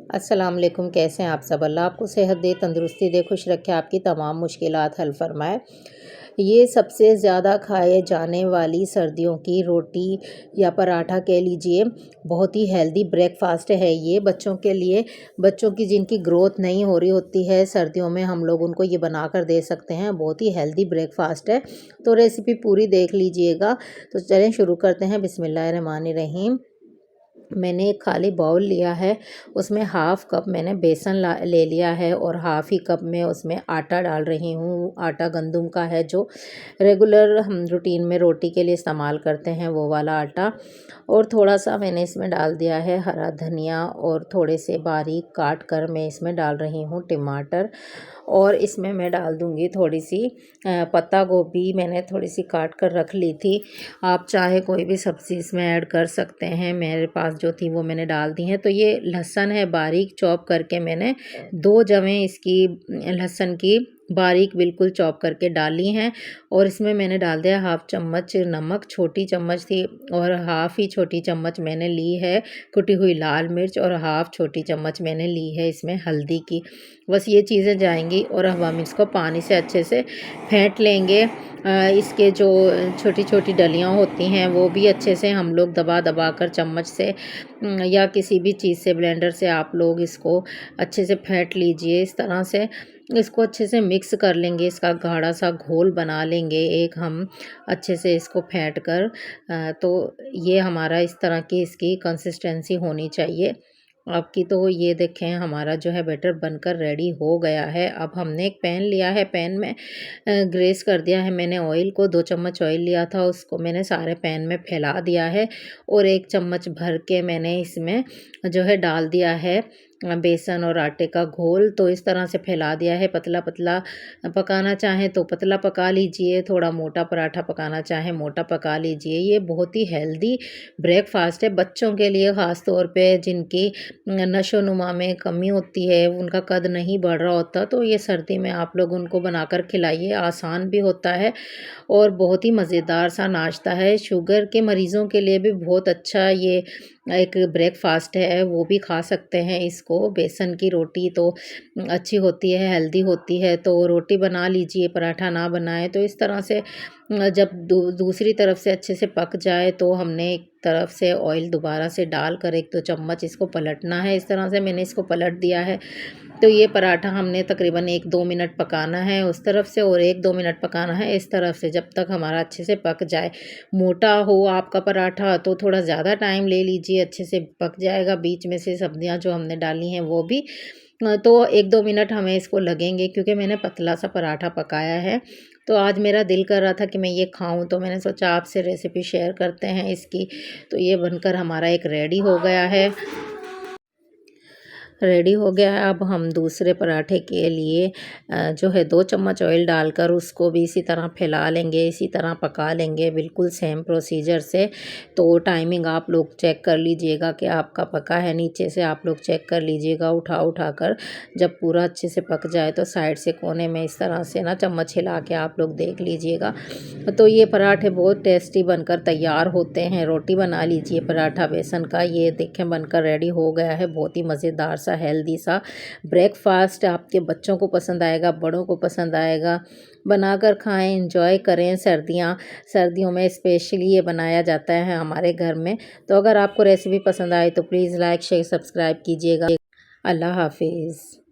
अस्सलाम वालेकुम। कैसे हैं आप सब? अल्लाह आपको सेहत दे, तंदुरुस्ती दे, खुश रखे, आपकी तमाम मुश्किलात हल फरमाए। ये सबसे ज़्यादा खाए जाने वाली सर्दियों की रोटी या पराठा कह लीजिए, बहुत ही हेल्दी ब्रेकफास्ट है ये बच्चों के लिए। बच्चों की जिनकी ग्रोथ नहीं हो रही होती है सर्दियों में, हम लोग उनको ये बनाकर दे सकते हैं। बहुत ही हेल्दी ब्रेकफास्ट है। तो रेसिपी पूरी देख लीजिएगा। तो चलें शुरू करते हैं। बिस्मिल्लाहिर्रहमानिर्रहीम। मैंने एक खाली बाउल लिया है, उसमें हाफ़ कप मैंने बेसन ले लिया है और हाफ़ ही कप में उसमें आटा डाल रही हूँ। आटा गंदम का है, जो रेगुलर हम रूटीन में रोटी के लिए इस्तेमाल करते हैं, वो वाला आटा। और थोड़ा सा मैंने इसमें डाल दिया है हरा धनिया, और थोड़े से बारीक काट कर मैं इसमें डाल रही हूँ टमाटर। और इसमें मैं डाल दूँगी थोड़ी सी पत्ता गोभी, मैंने थोड़ी सी काट कर रख ली थी। आप चाहे कोई भी सब्ज़ी इसमें ऐड कर सकते हैं, मेरे पास जो थी वो मैंने डाल दी हैं। तो ये लहसुन है, बारीक चॉप करके मैंने 2 जवें इसकी लहसुन की बारीक बिल्कुल चॉप करके डाली हैं। और इसमें मैंने डाल दिया हाफ़ चम्मच नमक, छोटी चम्मच थी, और हाफ़ ही छोटी चम्मच मैंने ली है कुटी हुई लाल मिर्च, और हाफ़ छोटी चम्मच मैंने ली है इसमें हल्दी की। बस ये चीज़ें जाएंगी और अब हम इसको पानी से अच्छे से फेंट लेंगे। इसके जो छोटी छोटी डलियाँ होती हैं वो भी अच्छे से हम लोग दबा दबा कर चम्मच से या किसी भी चीज़ से, ब्लेंडर से आप लोग इसको अच्छे से फेंट लीजिए। इस तरह से इसको अच्छे से मिक्स कर लेंगे, इसका गाढ़ा सा घोल बना लेंगे एक हम अच्छे से इसको फेंट कर। तो ये हमारा इस तरह की इसकी कंसिस्टेंसी होनी चाहिए आपकी। तो ये देखें हमारा जो है बैटर बनकर रेडी हो गया है। अब हमने एक पैन लिया है, पैन में ग्रेस कर दिया है मैंने ऑयल को। 2 चम्मच ऑयल लिया था, उसको मैंने सारे पैन में फैला दिया है। और 1 चम्मच भर के मैंने इसमें जो है डाल दिया है बेसन और आटे का घोल। तो इस तरह से फैला दिया है। पतला पतला पकाना चाहें तो पतला पका लीजिए, थोड़ा मोटा पराठा पकाना चाहें मोटा पका लीजिए। ये बहुत ही हेल्दी ब्रेकफास्ट है बच्चों के लिए, ख़ास तौर पे जिनकी नशोनुमा में कमी होती है, उनका कद नहीं बढ़ रहा होता। तो ये सर्दी में आप लोग उनको बनाकर खिलाइए, आसान भी होता है और बहुत ही मज़ेदार सा नाश्ता है। शुगर के मरीज़ों के लिए भी बहुत अच्छा ये एक ब्रेकफास्ट है, वो भी खा सकते हैं इसको। बेसन की रोटी तो अच्छी होती है, हेल्दी होती है, तो रोटी बना लीजिए, पराठा ना बनाएं। तो इस तरह से जब दूसरी तरफ से अच्छे से पक जाए तो हमने एक तरफ से ऑयल दोबारा से डालकर 1-2 चम्मच इसको पलटना है। इस तरह से मैंने इसको पलट दिया है। तो ये पराठा हमने तकरीबन 1-2 मिनट पकाना है उस तरफ से, और 1-2 मिनट पकाना है इस तरफ से, जब तक हमारा अच्छे से पक जाए। मोटा हो आपका पराठा तो थोड़ा ज़्यादा टाइम ले लीजिए, अच्छे से पक जाएगा। बीच में से सब्जियां जो हमने डाली हैं वो भी तो 1-2 मिनट हमें इसको लगेंगे, क्योंकि मैंने पतला सा पराठा पकाया है। तो आज मेरा दिल कर रहा था कि मैं ये खाऊं, तो मैंने सोचा आपसे रेसिपी शेयर करते हैं इसकी। तो ये बनकर हमारा एक रेडी हो गया है, रेडी हो गया है। अब हम दूसरे पराठे के लिए जो है 2 चम्मच ऑयल डालकर उसको भी इसी तरह फैला लेंगे, इसी तरह पका लेंगे, बिल्कुल सेम प्रोसीजर से। तो टाइमिंग आप लोग चेक कर लीजिएगा कि आपका पका है, नीचे से आप लोग चेक कर लीजिएगा उठा उठा कर। जब पूरा अच्छे से पक जाए तो साइड से कोने में इस तरह से ना चम्मच हिला के आप लोग देख लीजिएगा। तो ये पराठे बहुत टेस्टी बनकर तैयार होते हैं। रोटी बना लीजिए पराठा बेसन का। ये देखें बनकर रेडी हो गया है। बहुत ही मज़ेदार सा हेल्दी सा ब्रेकफास्ट, आपके बच्चों को पसंद आएगा, बड़ों को पसंद आएगा। बनाकर खाएं, एंजॉय करें। सर्दियों में स्पेशली ये बनाया जाता है हमारे घर में। तो अगर आपको रेसिपी पसंद आए तो प्लीज़ लाइक शेयर सब्सक्राइब कीजिएगा। अल्लाह हाफिज़।